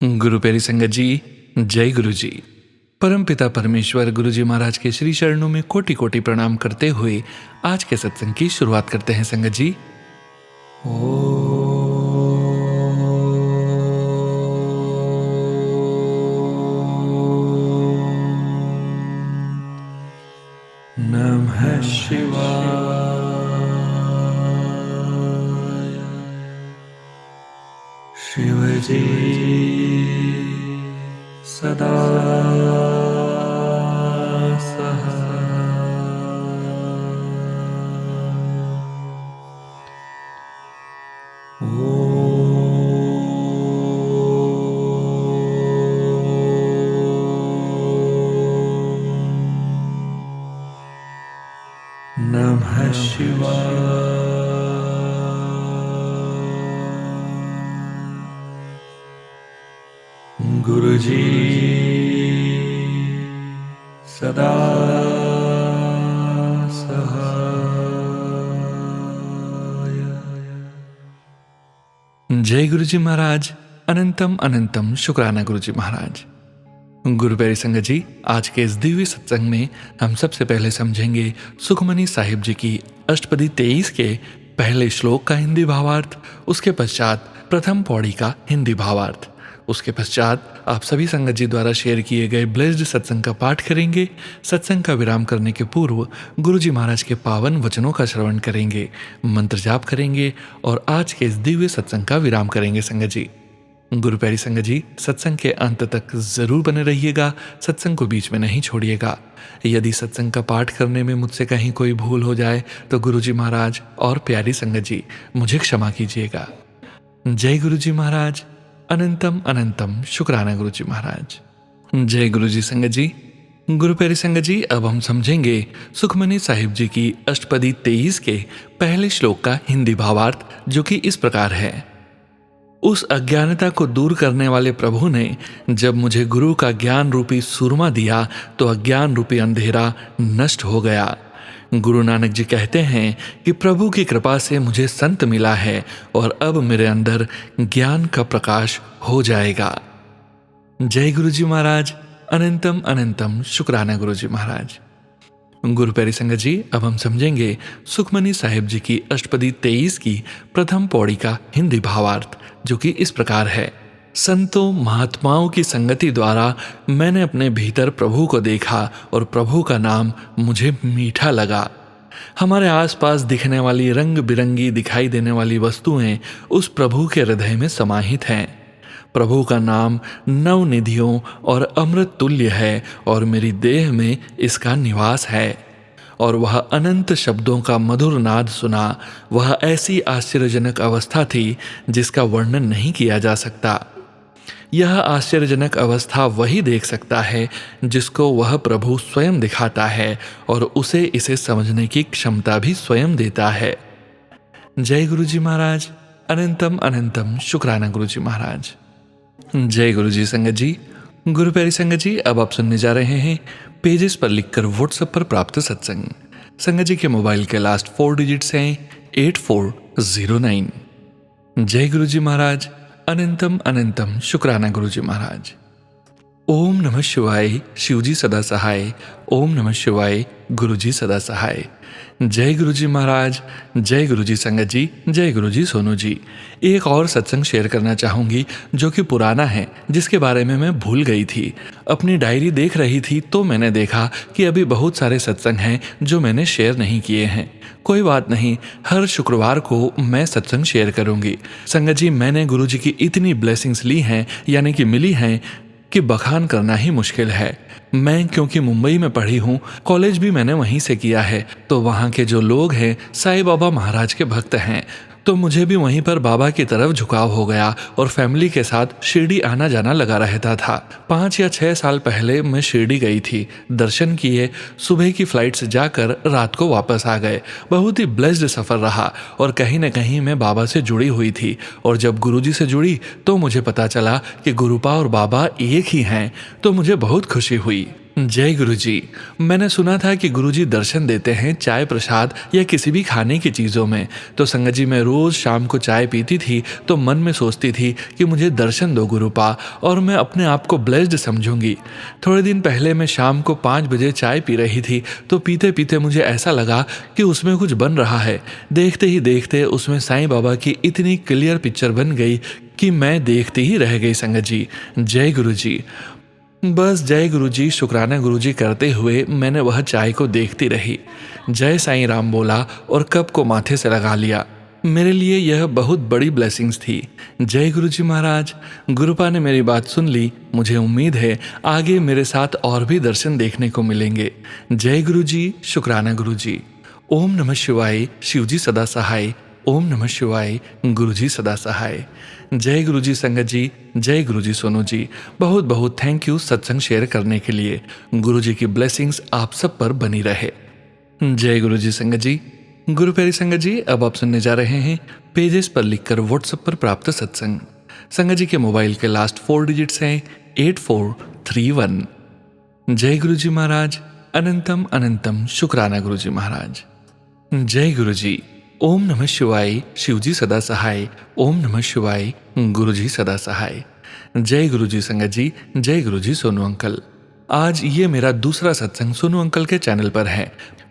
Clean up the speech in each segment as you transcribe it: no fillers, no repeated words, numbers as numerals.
गुरु प्यारी संगत जी, जय गुरु जी। परम पिता परमेश्वर गुरु जी महाराज के श्री चरणों में कोटि कोटि प्रणाम करते हुए आज के सत्संग की शुरुआत करते हैं संगत जी। नमः शिवाय। शिवजी सदा सहाय। नमः शिवाय। गुरुजी सदा सहाय। जय गुरुजी महाराज। अनंतम अनंतम शुक्राना गुरुजी महाराज। गुरु प्यारी संगत जी, आज के इस दिव्य सत्संग में हम सबसे पहले समझेंगे सुखमनी साहिब जी की अष्टपदी 23 के पहले श्लोक का हिंदी भावार्थ, उसके पश्चात प्रथम पौड़ी का हिंदी भावार्थ, उसके पश्चात आप सभी संगत जी द्वारा शेयर किए गए ब्लेस्ड सत्संग का पाठ करेंगे। सत्संग का विराम करने के पूर्व गुरु जी महाराज के पावन वचनों का श्रवण करेंगे, मंत्र जाप करेंगे और आज के इस दिव्य सत्संग का विराम करेंगे संगत जी। गुरु प्यारी संगत जी, सत्संग के अंत तक जरूर बने रहिएगा, सत्संग को बीच में नहीं छोड़िएगा। यदि सत्संग का पाठ करने में मुझसे कहीं कोई भूल हो जाए तो गुरु जी महाराज और प्यारी संगत जी मुझे क्षमा कीजिएगा। जय गुरु जी महाराज। अनंतम अनंतम शुक्राना गुरु जी महाराज। जय गुरु जी संगत जी। गुरु प्यारी संगत जी, अब हम समझेंगे सुखमनी साहिब जी की अष्टपदी 23 के पहले श्लोक का हिंदी भावार्थ, जो कि इस प्रकार है। उस अज्ञानता को दूर करने वाले प्रभु ने जब मुझे गुरु का ज्ञान रूपी सूरमा दिया तो अज्ञान रूपी अंधेरा नष्ट हो गया। गुरु नानक जी कहते हैं कि प्रभु की कृपा से मुझे संत मिला है और अब मेरे अंदर ज्ञान का प्रकाश हो जाएगा। जय गुरु जी महाराज। अनंतम अनंतम शुक्राना गुरु जी महाराज। गुरु प्यारी संगत जी, अब हम समझेंगे सुखमनी साहिब जी की अष्टपदी 23 की प्रथम पौड़ी का हिंदी भावार्थ, जो कि इस प्रकार है। संतों महात्माओं की संगति द्वारा मैंने अपने भीतर प्रभु को देखा और प्रभु का नाम मुझे मीठा लगा। हमारे आसपास दिखने वाली रंग बिरंगी दिखाई देने वाली वस्तुएं उस प्रभु के हृदय में समाहित हैं। प्रभु का नाम नव निधियों और अमृत तुल्य है और मेरी देह में इसका निवास है। और वह अनंत शब्दों का मधुर नाद सुना। वह ऐसी आश्चर्यजनक अवस्था थी जिसका वर्णन नहीं किया जा सकता। यह आश्चर्यजनक अवस्था वही देख सकता है जिसको वह प्रभु स्वयं दिखाता है और उसे इसे समझने की क्षमता भी स्वयं देता है। जय गुरु जी महाराज। अनंतम अनंतम शुक्राना गुरु जी महाराज। जय गुरु जी संगत जी। गुरु प्यारी संगत जी, अब आप सुनने जा रहे हैं पेजेस पर लिखकर व्हाट्सएप पर प्राप्त सत्संग। संगत जी के मोबाइल के लास्ट 4 डिजिट्स हैं 8409। जय गुरु जी महाराज। अनंतम अनंतम शुक्राना गुरु जी महाराज। ओम नमः शिवाय। शिवजी सदा सहाय। ओम नमः शिवाय। गुरु जी सदा सहाय। जय गुरु जी महाराज। जय गुरु जी संगत जी। जय गुरु जी सोनू जी। एक और सत्संग शेयर करना चाहूँगी जो कि पुराना है, जिसके बारे में मैं भूल गई थी। अपनी डायरी देख रही थी तो मैंने देखा कि अभी बहुत सारे सत्संग हैं जो मैंने शेयर नहीं किए हैं। कोई बात नहीं, हर शुक्रवार को मैं सत्संग शेयर करूँगी। संगत जी, मैंने गुरु जी की इतनी ब्लेसिंग्स ली हैं, यानी कि मिली हैं, कि बखान करना ही मुश्किल है। मैं क्योंकि मुंबई में पढ़ी हूँ, कॉलेज भी मैंने वहीं से किया है, तो वहाँ के जो लोग हैं साईं बाबा महाराज के भक्त हैं, तो मुझे भी वहीं पर बाबा की तरफ झुकाव हो गया और फैमिली के साथ शिरडी आना जाना लगा रहता था। 5 या 6 साल पहले मैं शिरडी गई थी, दर्शन किए, सुबह की फ्लाइट से जाकर रात को वापस आ गए। बहुत ही ब्लेस्ड सफ़र रहा और कहीं न कहीं मैं बाबा से जुड़ी हुई थी। और जब गुरुजी से जुड़ी तो मुझे पता चला कि गुरुपा और बाबा एक ही हैं, तो मुझे बहुत खुशी हुई। जय गुरुजी। मैंने सुना था कि गुरुजी दर्शन देते हैं चाय प्रसाद या किसी भी खाने की चीज़ों में। तो संगत जी, मैं रोज़ शाम को चाय पीती थी तो मन में सोचती थी कि मुझे दर्शन दो गुरुपा, और मैं अपने आप को ब्लेस्ड समझूंगी। थोड़े दिन पहले मैं शाम को 5 बजे चाय पी रही थी तो पीते पीते मुझे ऐसा लगा कि उसमें कुछ बन रहा है। देखते ही देखते उसमें साईं बाबा की इतनी क्लियर पिक्चर बन गई कि मैं देखती ही रह गई संगत जी। जय गुरुजी। बस जय गुरुजी, शुक्राना गुरुजी करते हुए मैंने वह चाय को देखती रही। जय साईं राम बोला और कप को माथे से लगा लिया। मेरे लिए यह बहुत बड़ी ब्लेसिंग्स थी। जय गुरुजी महाराज। गुरुपा ने मेरी बात सुन ली। मुझे उम्मीद है आगे मेरे साथ और भी दर्शन देखने को मिलेंगे। जय गुरुजी, शुक्राना गुरुजी। ओम नमः शिवाय, शिवजी सदा सहाय। ओम नमः शिवाय, गुरुजी सदा सहाय। जय गुरुजी संगत जी। जय गुरुजी सोनू जी। बहुत बहुत थैंक यू सत्संग शेयर करने के लिए। गुरुजी की ब्लेसिंग्स आप सब पर बनी रहे। जय गुरुजी संगत जी। गुरु प्यारी संगत जी, अब आप सुनने जा रहे हैं पेजेस पर लिखकर व्हाट्सएप पर प्राप्त सत्संग। संगत जी के मोबाइल के लास्ट 4 डिजिट्स हैं 8431। जय गुरुजी महाराज। अनंतम अनंतम शुक्राना गुरुजी महाराज। जय गुरुजी। ओम नमः शिवाय, शिवजी सदा सहाय। ओम नमः शिवाय, गुरुजी सदा सहाय। जय गुरुजी संगत जी। जय गुरुजी सोनू अंकल। आज ये मेरा दूसरा सत्संग सोनू अंकल के चैनल पर है।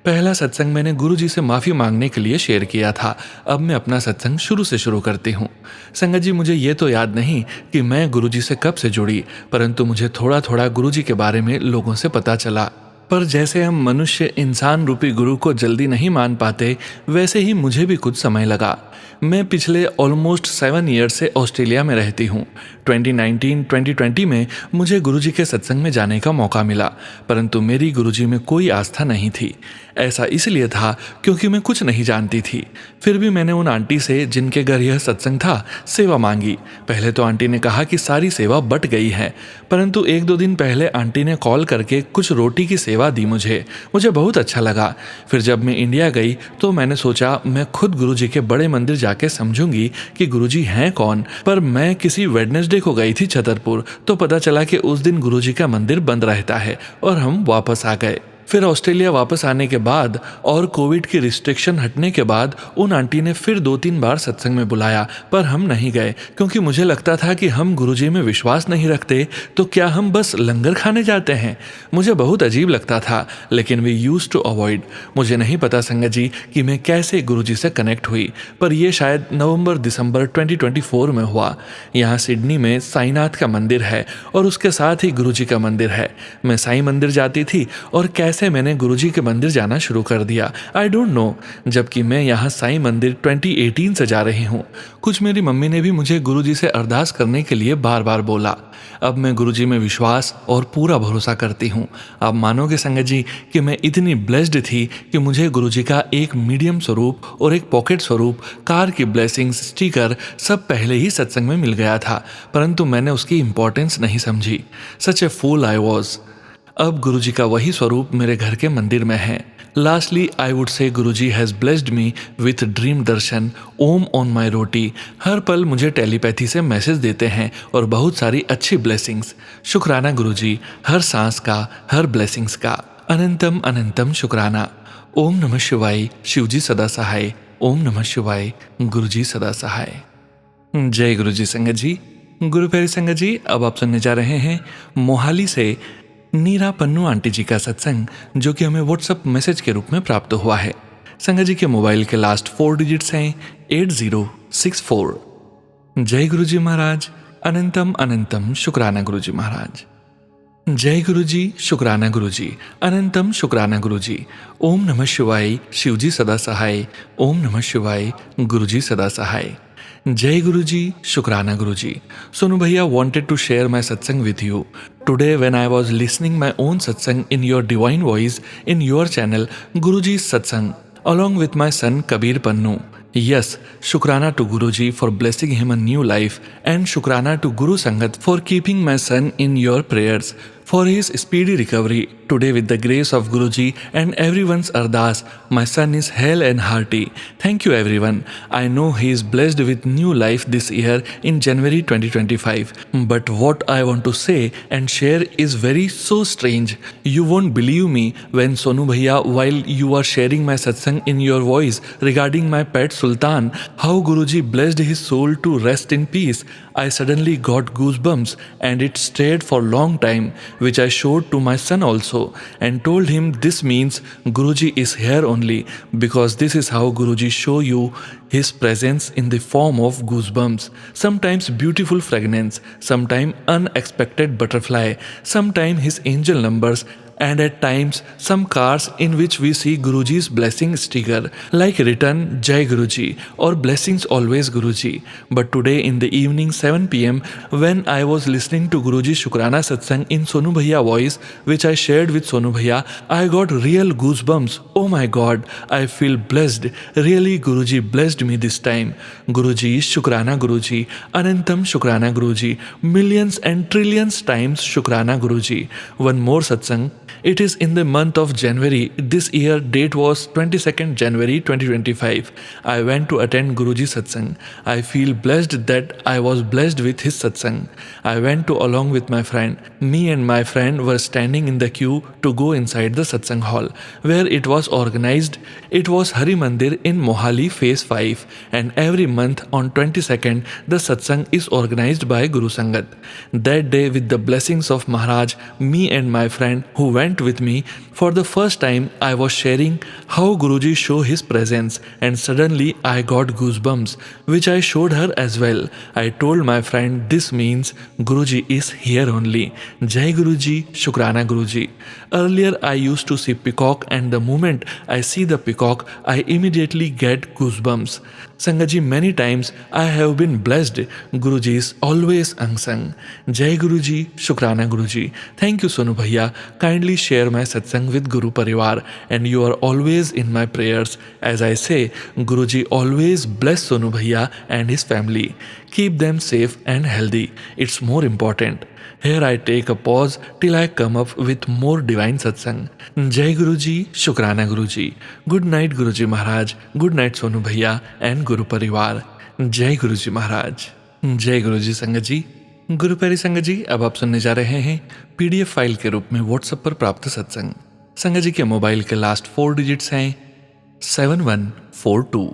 पहला सत्संग मैंने गुरुजी से माफ़ी मांगने के लिए शेयर किया था। अब मैं अपना सत्संग शुरू से शुरू करती हूँ। संगत जी, मुझे ये तो याद नहीं कि मैं गुरुजी से कब से जुड़ी, परंतु मुझे थोड़ा थोड़ा गुरुजी के बारे में लोगों से पता चला। पर जैसे हम मनुष्य इंसान रूपी गुरु को जल्दी नहीं मान पाते, वैसे ही मुझे भी कुछ समय लगा। मैं पिछले ऑलमोस्ट 7 ईयर से ऑस्ट्रेलिया में रहती हूँ। 2019-2020 में मुझे गुरुजी के सत्संग में जाने का मौका मिला, परंतु मेरी गुरुजी में कोई आस्था नहीं थी। ऐसा इसलिए था क्योंकि मैं कुछ नहीं जानती थी। फिर भी मैंने उन आंटी से जिनके घर यह सत्संग था सेवा मांगी। पहले तो आंटी ने कहा कि सारी सेवा बट गई है, परंतु 1-2 दिन पहले आंटी ने कॉल करके कुछ रोटी की सेवा दी मुझे बहुत अच्छा लगा। फिर जब मैं इंडिया गई तो मैंने सोचा मैं खुद गुरुजी के बड़े मंदिर जाके समझूंगी कि गुरुजी हैं कौन। पर मैं किसी वेडनेसडे को गई थी छतरपुर, तो पता चला कि उस दिन गुरुजी का मंदिर बंद रहता है और हम वापस आ गए। फिर ऑस्ट्रेलिया वापस आने के बाद और कोविड की रिस्ट्रिक्शन हटने के बाद उन आंटी ने फिर 2-3 बार सत्संग में बुलाया, पर हम नहीं गए क्योंकि मुझे लगता था कि हम गुरुजी में विश्वास नहीं रखते तो क्या हम बस लंगर खाने जाते हैं। मुझे बहुत अजीब लगता था, लेकिन वी यूज्ड टू अवॉइड। मुझे नहीं पता संगत जी कि मैं कैसे गुरुजी से कनेक्ट हुई, पर यह शायद नवंबर-दिसंबर 2024 में हुआ। यहाँ सिडनी में साईनाथ का मंदिर है और उसके साथ ही गुरुजी का मंदिर है। मैं साईं मंदिर जाती थी और कैसे मैंने गुरुजी के मंदिर जाना शुरू कर दिया, आई डोंट नो, जबकि मैं यहाँ साईं मंदिर 2018 से जा रही हूँ। कुछ मेरी मम्मी ने भी मुझे गुरुजी से अरदास करने के लिए बार बार बोला। अब मैं गुरुजी में विश्वास और पूरा भरोसा करती हूँ। आप मानोगे संगत जी कि मैं इतनी ब्लेस्ड थी कि मुझे गुरुजी का एक मीडियम स्वरूप और एक पॉकेट स्वरूप, कार की ब्लेसिंग्स, स्टिकर सब पहले ही सत्संग में मिल गया था, परंतु मैंने उसकी इंपॉर्टेंस नहीं समझी। सच ए फूल आई वॉज। अब गुरुजी का वही स्वरूप मेरे घर के मंदिर में है। Lastly I would say Guruji has blessed me with dream darshan, Om on my roti. हर पल मुझे टेलीपैथी से मैसेज देते हैं और बहुत सारी अच्छी ब्लेसिंग्स। शुक्राना गुरुजी, हर सांस का, हर ब्लेसिंग्स का। अनंतम अनंतम शुक्राना। ओम नमः शिवाय, शिवजी सदा सहाय। ओम नमः शिवाय, गुरुजी सदा सहाय। जय गुरुजी संगत जी। गुरु प्यारी संगत जी, अब आप सुनने जा रहे हैं मोहाली से नीरा पन्नू आंटी जी का सत्संग, जो कि हमें व्हाट्सएप मैसेज के रूप में प्राप्त हुआ है। संगत जी के मोबाइल के लास्ट 4 डिजिट्स हैं 8064। जय गुरुजी महाराज। अनंतम अनंतम शुक्राना गुरुजी महाराज। जय गुरुजी, शुक्राना गुरुजी। अनंतम शुक्राना गुरुजी। ओम नमः शिवाय, शिवजी सदा सहाय। ओम नमः शिवाय, गुरुजी सदा सहाय। जय गुरुजी, शुक्राना गुरुजी। Sonu Bhaiya wanted to share my satsang with you. Today when I was listening my own satsang in your divine voice in your channel Guruji's satsang along with my son Kabir Pannu. Yes, Shukrana to Guruji for blessing him a new life and Shukrana to Guru Sangat for keeping my son in your prayers. for his speedy recovery. Today, with the grace of Guruji and everyone's ardas, my son is hale and hearty. Thank you, everyone. I know he is blessed with new life this year in January 2025. But what I want to say and share is very so strange. You won't believe me when Sonu Bhaiya, while you are sharing my satsang in your voice regarding my pet Sultan, how Guruji blessed his soul to rest in peace. I suddenly got goosebumps and it stayed for long time, which I showed to my son also and told him this means Guruji is here only, because this is how Guruji show you his presence in the form of goosebumps, sometimes beautiful fragrance, sometimes unexpected butterfly, sometimes his angel numbers, and at times some cards in which we see Guruji's blessing sticker like written Jai Guruji or blessings always Guruji. But today in the evening 7 p.m. when I was listening to Guruji's Shukrana Satsang in Sonu Bhaiya voice, which I shared with Sonu Bhaiya, I got real goosebumps. Oh my God, I feel blessed. Really Guruji blessed me this time. Guruji, Shukrana Guruji, Anantam Shukrana Guruji, millions and trillions times Shukrana Guruji. One more Satsang. It is in the month of January. This year date was 22nd January 2025. I went to attend Guruji Satsang. I feel blessed that I was blessed with his Satsang. I went to along with my friend. Me and my friend were standing in the queue to go inside the Satsang hall where it was organized. It was Hari Mandir in Mohali Phase 5, and every month on 22nd the Satsang is organized by Guru Sangat. That day, with the blessings of Maharaj, me and my friend who went with me, for the first time I was sharing how Guruji show his presence, and suddenly I got goosebumps, which I showed her as well. I told my friend this means Guruji is here only. Jai Guruji, Shukrana Guruji. Earlier I used to see peacock, and the moment I see the peacock I immediately get goosebumps. Sangaji, many times I have been blessed. Guruji is always unsung. Jai Guruji, Shukrana Guruji. Thank you Sonu Bhaiya. Kindly share my satsang with Guru Parivar, and you are always in my prayers. As I say, Guruji always bless Sonu Bhaiya and his family. Keep them safe and healthy. It's more important. Here I take a pause till I come up with more divine satsang. Jai Guruji, Shukrana Guruji. Good night Guruji Maharaj. Good night Sonu Bhaiya and Guru Parivar. Jai Guruji Maharaj. जय गुरु जी संगत जी। गुरु प्यारी संगत जी, अब आप सुनने जा रहे हैं PDF फाइल के रूप में व्हाट्सएप पर प्राप्त सत्संग। संगत जी के मोबाइल के लास्ट 4 डिजिट्स हैं 7142।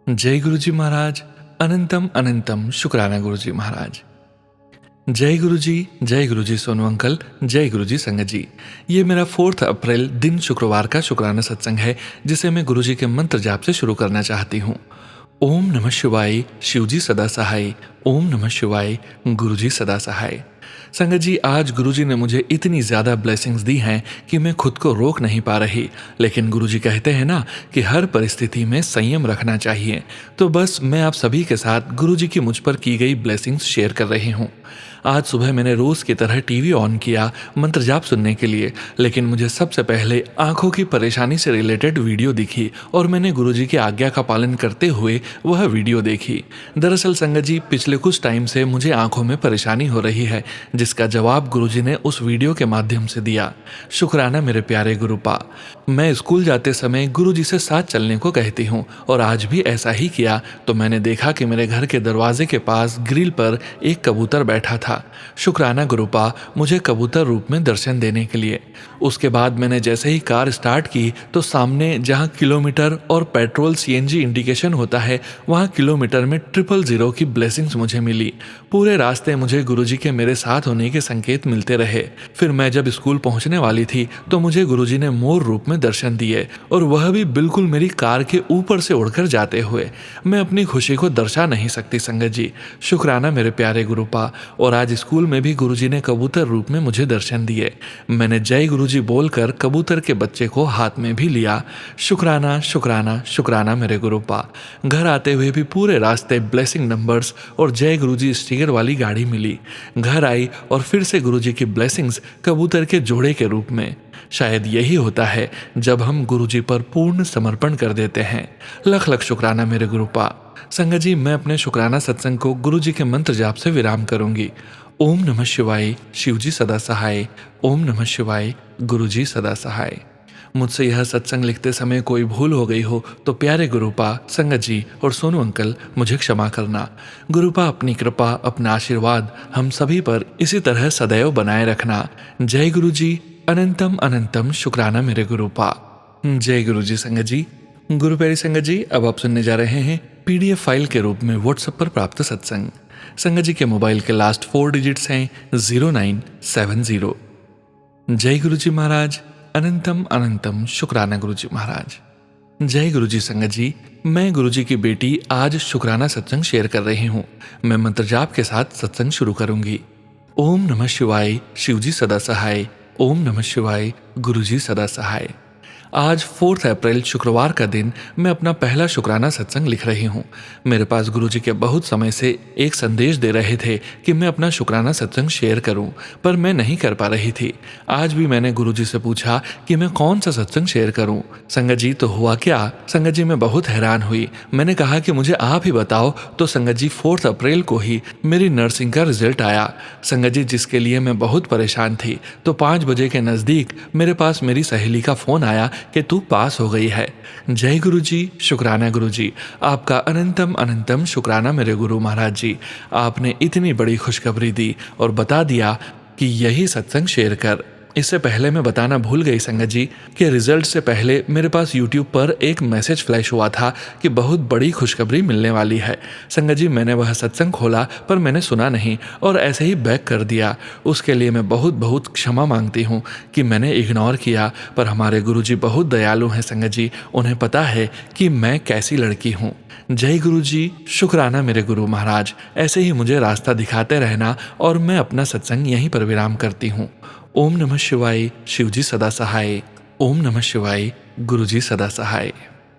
जय गुरु जी महाराज। अनंतम अनंतम शुक्राना गुरु जी महाराज। जय गुरु जी सोनू अंकल। जय गुरु जी संगत जी। ये मेरा 4 अप्रैल दिन शुक्रवार का शुक्राना सत्संग है, जिसे मैं गुरु जी के मंत्र जाप से शुरू करना चाहती हूँ। ओम नमः शिवाय, शिवजी सदा सहाय। ओम नमः शिवाय, गुरुजी सदा सहाय। संगत जी, आज गुरुजी ने मुझे इतनी ज़्यादा ब्लेसिंग्स दी हैं कि मैं खुद को रोक नहीं पा रही, लेकिन गुरुजी कहते हैं ना कि हर परिस्थिति में संयम रखना चाहिए। तो बस मैं आप सभी के साथ गुरुजी की मुझ पर की गई ब्लेसिंग्स शेयर कर रही हूँ। आज सुबह मैंने रोज़ की तरह टीवी ऑन किया मंत्र जाप सुनने के लिए, लेकिन मुझे सबसे पहले आंखों की परेशानी से रिलेटेड वीडियो दिखी और मैंने गुरुजी की आज्ञा का पालन करते हुए वह वीडियो देखी। दरअसल संगत जी, पिछले कुछ टाइम से मुझे आंखों में परेशानी हो रही है, जिसका जवाब गुरुजी ने उस वीडियो के माध्यम से दिया। शुक्राना मेरे प्यारे गुरुपा। मैं स्कूल जाते समय गुरुजी से साथ चलने को कहती हूँ और आज भी ऐसा ही किया तो मैंने देखा कि मेरे घर के दरवाजे के पास ग्रिल पर एक कबूतर बैठा था। शुक्राना गुरुपा मुझे कबूतर रूप में दर्शन देने के लिए। उसके बाद मैंने जैसे ही कार स्टार्ट की तो सामने जहाँ किलोमीटर और पेट्रोल CNG इंडिकेशन होता है, वहाँ किलोमीटर में 000 की ब्लेसिंग्स मुझे मिली। पूरे रास्ते मुझे गुरुजी के मेरे साथ होने के संकेत मिलते रहे। फिर मैं जब स्कूल पहुँचने वाली थी तो मुझे गुरुजी ने मोर रूप में दर्शन दिए, और वह भी बिल्कुल मेरी कार के ऊपर से उड़कर जाते हुए। मैं अपनी खुशी को दर्शा नहीं सकती संगत जी। शुक्राना मेरे प्यारे गुरुपा। और आज स्कूल में भी गुरुजी ने कबूतर रूप में मुझे दर्शन दिए। मैंने जय गुरुजी बोलकर कबूतर के बच्चे को हाथ में भी लिया। शुक्राना शुक्राना शुक्राना मेरे गुरुपा। घर आते हुए भी पूरे रास्ते ब्लेसिंग नंबर्स और जय गुरुजी स्टिकर वाली गाड़ी मिली। घर आई और फिर से गुरुजी की ब्लेसिंग्स कबूतर के जोड़े के रूप में। शायद यही होता है जब हम गुरुजी पर पूर्ण समर्पण कर देते हैं। लख लख शुक्राना मेरे गुरुपा। संगत जी, मैं अपने शुक्राना सत्संग को गुरुजी के मंत्र जाप से विराम करूंगी। ओम नमः शिवाय, शिवजी सदा सहाय। ओम नमः शिवाय, गुरुजी सदा सहाय। मुझसे यह सत्संग लिखते समय कोई भूल हो गई हो तो प्यारे गुरुपा, संगत जी और सोनू अंकल मुझे क्षमा करना। गुरुपा अपनी कृपा, अपना आशीर्वाद हम सभी पर इसी तरह सदैव बनाए रखना। जय गुरु जी। अनंतम अनंतम शुक्राना मेरे गुरुपा। जय गुरु जी संगत जी। गुरु प्यारी संगत जी, अब आप सुनने जा रहे हैं PDF फाइल के रूप में व्हाट्सएप पर प्राप्त सत्संग। संगत जी के मोबाइल के लास्ट 4 डिजिट्स हैं 0970। जय गुरु जी महाराज। अनंतम अनंतम शुक्राना गुरु जी महाराज। जय गुरु जी संगत जी, मैं गुरु जी की बेटी आज शुक्राना सत्संग शेयर कर रही हूँ। मैं मंत्र जाप के साथ सत्संग शुरू करूंगी। ओम नमः शिवाय, शिवजी सदा सहाय। ओम नमः शिवाय, गुरुजी सदा सहाय। आज 4 अप्रैल शुक्रवार का दिन मैं अपना पहला शुक्राना सत्संग लिख रही हूँ। मेरे पास गुरुजी के बहुत समय से एक संदेश दे रहे थे कि मैं अपना शुक्राना सत्संग शेयर करूँ, पर मैं नहीं कर पा रही थी। आज भी मैंने गुरुजी से पूछा कि मैं कौन सा सत्संग शेयर करूँ। संगत जी, तो हुआ क्या? संगत जी, मैं बहुत हैरान हुई। मैंने कहा कि मुझे आप ही बताओ। तो संगत जी, 4 अप्रैल को ही मेरी नर्सिंग का रिजल्ट आया। संगत जी, जिसके लिए मैं बहुत परेशान थी। तो 5 बजे के नज़दीक मेरे पास मेरी सहेली का फ़ोन आया कि तू पास हो गई है। जय गुरु जी, शुक्राना गुरु जी। आपका अनंतम अनंतम शुक्राना मेरे गुरु महाराज जी। आपने इतनी बड़ी खुशखबरी दी और बता दिया कि यही सत्संग शेयर कर। इससे पहले मैं बताना भूल गई संगत जी कि रिजल्ट से पहले मेरे पास YouTube पर एक मैसेज फ्लैश हुआ था कि बहुत बड़ी खुशखबरी मिलने वाली है। संगत जी, मैंने वह सत्संग खोला पर मैंने सुना नहीं और ऐसे ही बैक कर दिया। उसके लिए मैं बहुत बहुत क्षमा मांगती हूँ कि मैंने इग्नोर किया। पर हमारे गुरुजी बहुत दयालु हैं संगत जी, उन्हें पता है कि मैं कैसी लड़की हूँ। जय गुरु जी, शुक्राना मेरे गुरु महाराज। ऐसे ही मुझे रास्ता दिखाते रहना और मैं अपना सत्संग यहीं पर विराम करती हूँ। ओम नमः शिवाय, शिवजी सदा सहाय। ओम नमः शिवाय, गुरुजी सदा सहाय।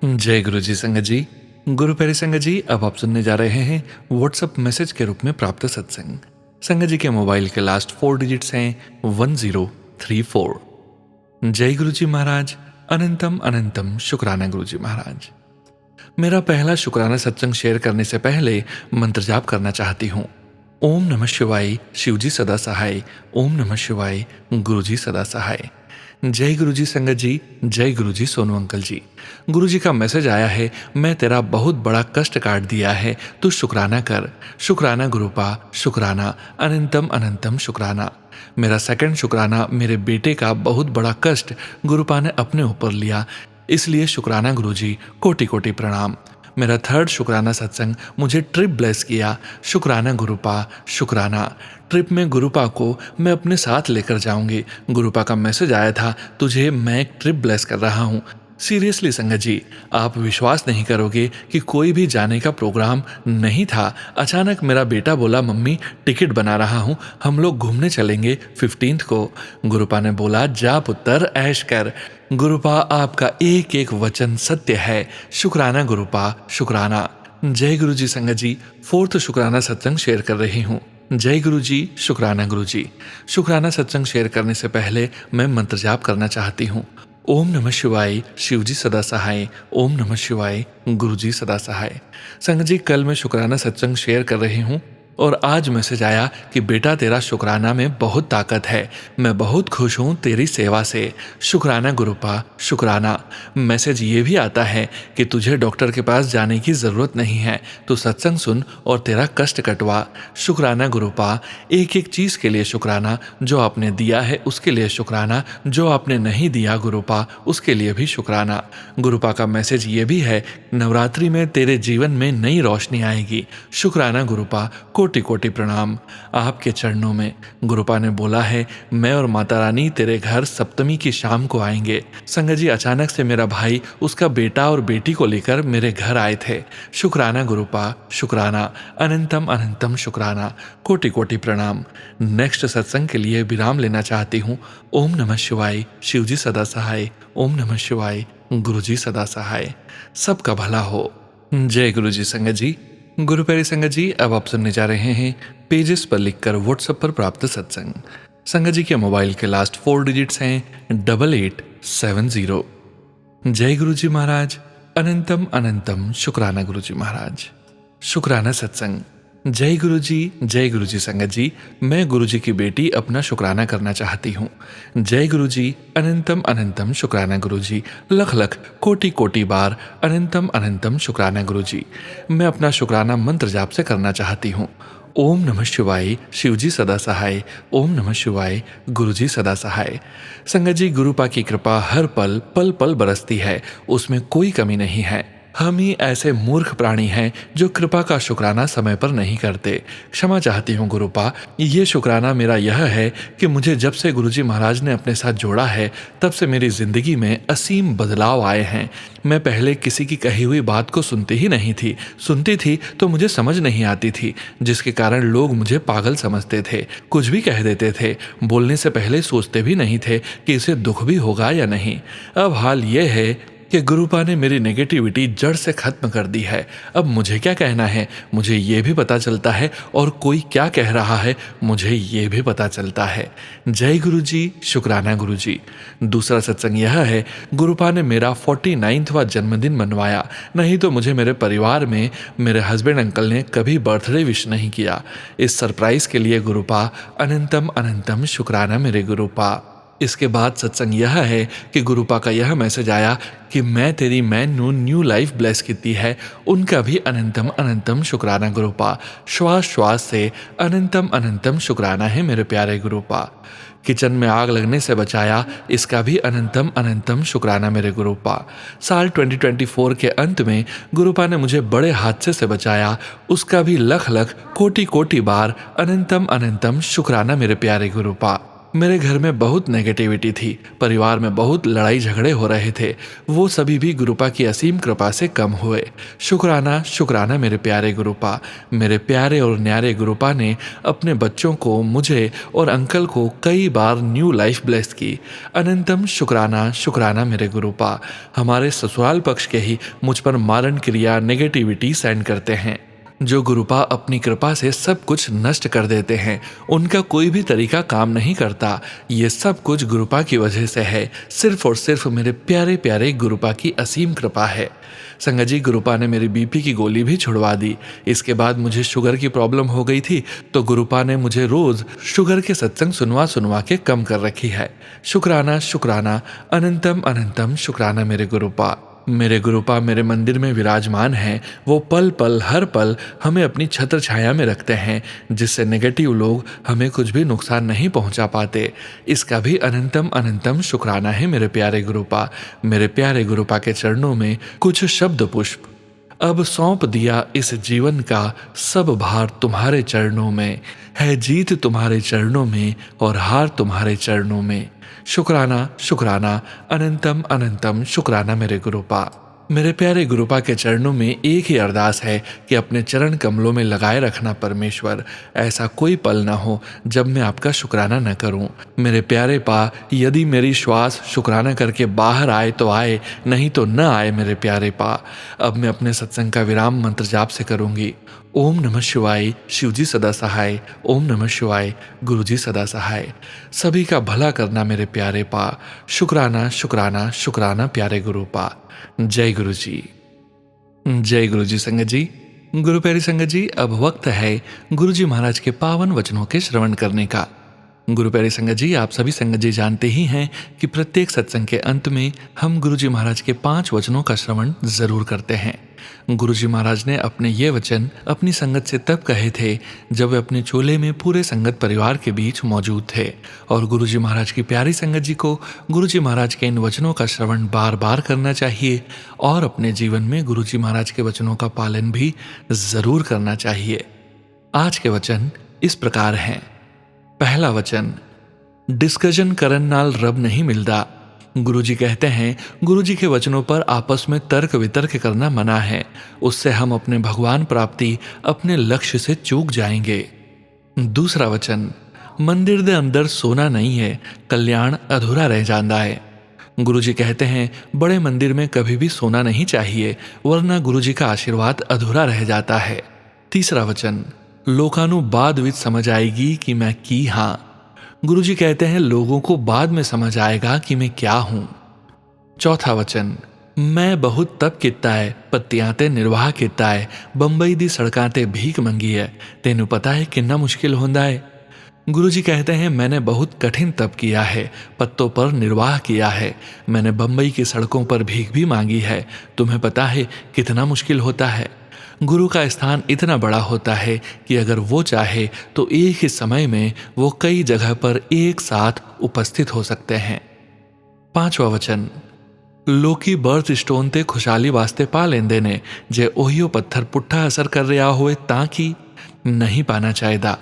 जय गुरु जी संगत जी। गुरु प्यारे संगत जी, अब आप सुनने जा रहे हैं व्हाट्सएप मैसेज के रूप में प्राप्त सत्संग। संगत जी के मोबाइल के लास्ट 4 डिजिट्स हैं 1034। जय गुरु जी महाराज। अनंतम अनंतम शुक्राना गुरु जी महाराज। मेरा पहला शुक्राना सत्संग शेयर करने से पहले मंत्र जाप करना चाहती हूँ। ओम नमः शिवाय, शिवजी सदा सहाय। ओम नमः शिवाय, गुरुजी सदा सहाय। जय गुरुजी संगत जी। जय गुरुजी सोनू अंकल जी। गुरुजी का मैसेज आया है, मैं तेरा बहुत बड़ा कष्ट काट दिया है, तू शुक्राना कर। शुक्राना गुरुपा, शुक्राना। अनंतम अनंतम शुक्राना। मेरा सेकंड शुक्राना मेरे बेटे का बहुत बड़ा कष्ट गुरुपा ने अपने ऊपर लिया, इसलिए शुक्राना गुरुजी, कोटि कोटि प्रणाम। मेरा थर्ड शुक्राना सत्संग मुझे ट्रिप ब्लेस किया। शुक्राना गुरुपा, शुक्राना। ट्रिप में गुरुपा को मैं अपने साथ लेकर जाऊंगी। गुरुपा का मैसेज आया था, तुझे मैं एक ट्रिप ब्लेस कर रहा हूँ। सीरियसली संगत जी, आप विश्वास नहीं करोगे कि कोई भी जाने का प्रोग्राम नहीं था। अचानक मेरा बेटा बोला, मम्मी टिकट बना रहा हूँ, हम लोग घूमने चलेंगे 15 को। गुरुपा ने बोला, जा पुत्र ऐश कर। गुरुपा, आपका एक एक वचन सत्य है। शुक्राना गुरुपा, शुक्राना। जय गुरु जी संगत जी, 4th शुक्राना सत्संग शेयर कर रही हूँ। जय गुरु जी, शुक्राना गुरु जी। शुक्राना सत्संग शेयर करने से पहले मैं मंत्र जाप करना चाहती हूँ। ओम नमः शिवाय, शिवजी सदा सहाय। ओम नमः शिवाय, गुरुजी सदा सहाय। संगत जी, कल मैं शुक्राना सत्संग शेयर कर रही हूँ और आज मैसेज आया कि बेटा तेरा शुक्राना में बहुत ताकत है, मैं बहुत खुश हूँ तेरी सेवा से। शुक्राना गुरुपा, शुक्राना। मैसेज ये भी आता है कि तुझे डॉक्टर के पास जाने की ज़रूरत नहीं है, तू सत्संग सुन और तेरा कष्ट कटवा। शुक्राना गुरुपा। एक एक चीज़ के लिए शुक्राना, जो आपने दिया है उसके लिए शुक्राना, जो आपने नहीं दिया गुरुपा उसके लिए भी शुक्राना। गुरुपा का मैसेज ये भी है, नवरात्रि में तेरे जीवन में नई रोशनी आएगी। शुक्राना गुरुपा, कोटि कोटि प्रणाम। आपके चरणों में। गुरुपा ने बोला है, मैं और माता रानी तेरे घर सप्तमी की शाम को आएंगे। संगत जी, अचानक से मेरा भाई उसका बेटा और बेटी को लेकर मेरे घर आए थे। शुक्राना गुरुपा, शुक्राना। अनंतम अनंतम शुक्राना, कोटि कोटि प्रणाम। नेक्स्ट सत्संग के लिए विराम लेना चाहती हूँ। ओम नमः शिवाय, शिवजी सदा सहाय। ओम नमः शिवाय, गुरुजी सदा सहाय। सबका भला हो। जय गुरु जी संगत जी। गुरु प्यारी संगत जी, अब आप सुनने जा रहे हैं पेजेस पर लिखकर व्हाट्सएप पर प्राप्त सत्संग। संगत जी के मोबाइल के लास्ट 4 डिजिट्स हैं 8870। जय गुरु जी महाराज। अनंतम अनंतम शुक्राना गुरु जी महाराज। शुक्राना सत्संग। जय गुरु जी संगत जी। मैं गुरु जी की बेटी अपना शुक्राना करना चाहती हूँ। जय गुरु जी, अनंतम अनंतम शुक्राना गुरु जी, लख लख कोटि कोटि बार अनंतम अनंतम शुक्राना गुरु जी। मैं अपना शुक्राना मंत्र जाप से करना चाहती हूँ। ओम नमः शिवाय, शिवजी सदा सहाय। ओम नमः शिवाय, गुरुजी सदा सहाय। संगत जी, गुरुपा की कृपा हर पल पल पल बरसती है, उसमें कोई कमी नहीं है। हम ही ऐसे मूर्ख प्राणी हैं जो कृपा का शुक्राना समय पर नहीं करते। क्षमा चाहती हूँ गुरुपा। ये शुक्राना मेरा यह है कि मुझे जब से गुरुजी महाराज ने अपने साथ जोड़ा है, तब से मेरी जिंदगी में असीम बदलाव आए हैं। मैं पहले किसी की कही हुई बात को सुनती ही नहीं थी, सुनती थी तो मुझे समझ नहीं आती थी, जिसके कारण लोग मुझे पागल समझते थे, कुछ भी कह देते थे। बोलने से पहले सोचते भी नहीं थे कि इसे दुख भी होगा या नहीं। अब हाल ये है कि गुरुपा ने मेरी नेगेटिविटी जड़ से खत्म कर दी है। अब मुझे क्या कहना है, मुझे ये भी पता चलता है, और कोई क्या कह रहा है मुझे ये भी पता चलता है। जय गुरु जी, शुक्राना गुरु जी। दूसरा सत्संग यह है, गुरुपा ने मेरा 49वां जन्मदिन मनवाया, नहीं तो मुझे मेरे परिवार में मेरे हस्बैंड अंकल ने कभी बर्थडे विश नहीं किया। इस सरप्राइज के लिए गुरुपा अनंतम अनंतम शुक्राना मेरे गुरुपा। इसके बाद सत्संग यह है कि गुरुपा का यह मैसेज आया कि मैं तेरी मैनू न्यू लाइफ ब्लेस की है, उनका भी अनंतम अनंतम शुक्राना गुरुपा। श्वास श्वास से अनंतम अनंतम शुक्राना है मेरे प्यारे गुरुपा। किचन में आग लगने से बचाया, इसका भी अनंतम अनंतम शुक्राना मेरे गुरुपा। साल 2024 के अंत में गुरुपा ने मुझे बड़े हादसे से बचाया, उसका भी लख लख कोटि कोटि बार अनंतम अनंतम शुक्राना मेरे प्यारे गुरुपा। मेरे घर में बहुत नेगेटिविटी थी, परिवार में बहुत लड़ाई झगड़े हो रहे थे, वो सभी भी गुरुपा की असीम कृपा से कम हुए। शुक्राना शुक्राना मेरे प्यारे गुरुपा। मेरे प्यारे और न्यारे गुरुपा ने अपने बच्चों को, मुझे और अंकल को कई बार न्यू लाइफ ब्लेस की। अनंतम शुक्राना शुक्राना मेरे गुरुपा। हमारे ससुराल पक्ष के ही मुझ पर मारण क्रिया नेगेटिविटी सेंड करते हैं, जो गुरुपा अपनी कृपा से सब कुछ नष्ट कर देते हैं। उनका कोई भी तरीका काम नहीं करता। ये सब कुछ गुरुपा की वजह से है, सिर्फ और सिर्फ मेरे प्यारे प्यारे गुरुपा की असीम कृपा है। संगत जी, गुरुपा ने मेरी बीपी की गोली भी छुड़वा दी। इसके बाद मुझे शुगर की प्रॉब्लम हो गई थी, तो गुरुपा ने मुझे रोज शुगर के सत्संग सुनवा सुनवा के कम कर रखी है। शुक्राना शुक्राना अनंतम अनंतम शुक्राना मेरे गुरुपा। मेरे गुरुपा मेरे मंदिर में विराजमान हैं। वो पल पल हर पल हमें अपनी छत्र छाया में रखते हैं, जिससे नेगेटिव लोग हमें कुछ भी नुकसान नहीं पहुंचा पाते। इसका भी अनंतम अनंतम शुक्राना है मेरे प्यारे गुरुपा। मेरे प्यारे गुरुपा के चरणों में कुछ शब्द पुष्प। अब सौंप दिया इस जीवन का सब भार तुम्हारे चरणों में, है जीत तुम्हारे चरणों में और हार तुम्हारे चरणों में। शुक्राना शुक्राना अनंतम अनंतम शुक्राना मेरे गुरुपा। मेरे प्यारे गुरुपा के चरणों में एक ही अरदास है कि अपने चरण कमलों में लगाए रखना परमेश्वर। ऐसा कोई पल ना हो जब मैं आपका शुक्राना न करूं। मेरे प्यारे पा, यदि मेरी श्वास शुक्राना करके बाहर आए तो आए, नहीं तो न आए मेरे प्यारे पा। अब मैं अपने सत्संग का विराम मंत्र जाप से करूंगी। ओम नमः शिवाय, शिवजी सदा सहाय। ओम नमः शिवाय, गुरुजी सदा सहाय। सभी का भला करना मेरे प्यारे पा। शुक्राना शुक्राना शुक्राना प्यारे गुरुपा। जय गुरु जी। जय गुरु जी संगत जी। गुरु प्यारी संगत जी, अब वक्त है गुरु जी महाराज के पावन वचनों के श्रवण करने का। गुरु प्यारी संगत जी, आप सभी संगत जी जानते ही हैं कि प्रत्येक सत्संग के अंत में हम गुरु जी महाराज के 5 वचनों का श्रवण जरूर करते हैं। गुरु जी महाराज ने अपने ये वचन अपनी संगत से तब कहे थे जब वे अपने चोले में पूरे संगत परिवार के बीच मौजूद थे, और गुरु जी महाराज की प्यारी संगत जी को गुरु जी महाराज के इन वचनों का श्रवण बार बार करना चाहिए, और अपने जीवन में गुरु जी महाराज के वचनों का पालन भी जरूर करना चाहिए। आज के वचन इस प्रकार हैं। पहला वचन, डिस्कशन करन नाल रब नहीं मिलता। गुरुजी कहते हैं, गुरुजी के वचनों पर आपस में तर्क वितर्क करना मना है, उससे हम अपने भगवान प्राप्ति, अपने लक्ष्य से चूक जाएंगे। दूसरा वचन, मंदिर दे अंदर सोना नहीं है, कल्याण अधूरा रह जाता है। गुरुजी कहते हैं, बड़े मंदिर में कभी भी सोना नहीं चाहिए, वरना गुरुजी का आशीर्वाद अधूरा रह जाता है। तीसरा वचन, लोकानु बाद विच समझ आएगी कि मैं की हाँ। गुरुजी कहते हैं, लोगों को बाद में समझ आएगा कि मैं क्या हूं। चौथा वचन, मैं बहुत तप कीता है, पत्तियां ते निर्वाह कीता है, बंबई दी सड़कां ते भीख मंगी है, तेनू पता है कितना मुश्किल होंदा है। गुरुजी कहते हैं मैंने बहुत कठिन तप किया है, पत्तों पर निर्वाह किया है, मैंने बंबई की सड़कों पर भीख भी मांगी है, तुम्हें पता है कितना मुश्किल होता है। गुरु का स्थान इतना बड़ा होता है कि अगर वो चाहे तो एक ही समय में वो कई जगह पर एक साथ उपस्थित हो सकते हैं। 5वां वचन, लोकी बर्थ स्टोन ते खुशहाली वास्ते पा लेंदे ने, जे ओहियो पत्थर पुट्ठा असर कर रहा होए ताकि नहीं पाना चाहेदा।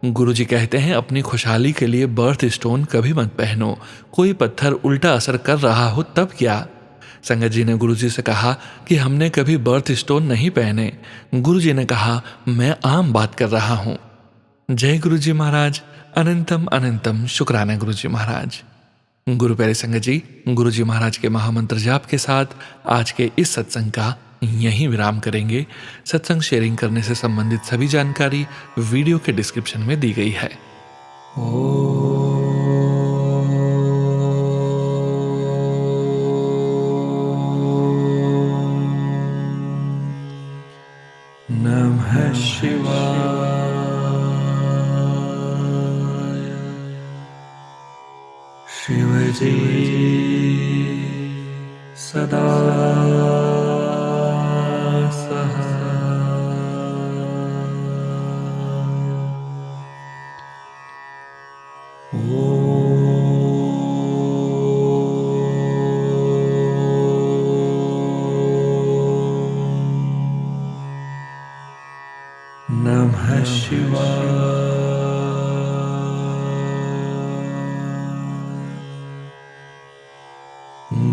गुरुजी कहते हैं अपनी खुशहाली के लिए बर्थ स्टोन कभी मत पहनो, कोई पत्थर उल्टा असर कर रहा हो तब क्या। संगत जी ने गुरुजी से कहा कि हमने कभी बर्थ स्टोन नहीं पहने। गुरुजी ने कहा मैं आम बात कर रहा हूं। जय गुरुजी महाराज, अनंतम अनंतम शुक्राना गुरुजी महाराज। गुरु प्यारे संगत जी, गुरुजी महाराज के महामंत्र जाप के साथ आज के इस सत्संग का यहीं विराम करेंगे। सत्संग शेयरिंग करने से संबंधित सभी जानकारी वीडियो के डिस्क्रिप्शन में दी गई है। नमः शिवाय। शिवजी सदा नमः शिवाय।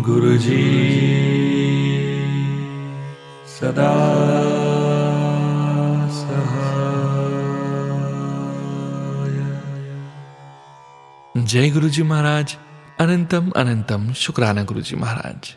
गुरुजी सदा सहाय। जय गुरुजी महाराज, अनंतम अनंतम शुक्राना गुरुजी महाराज।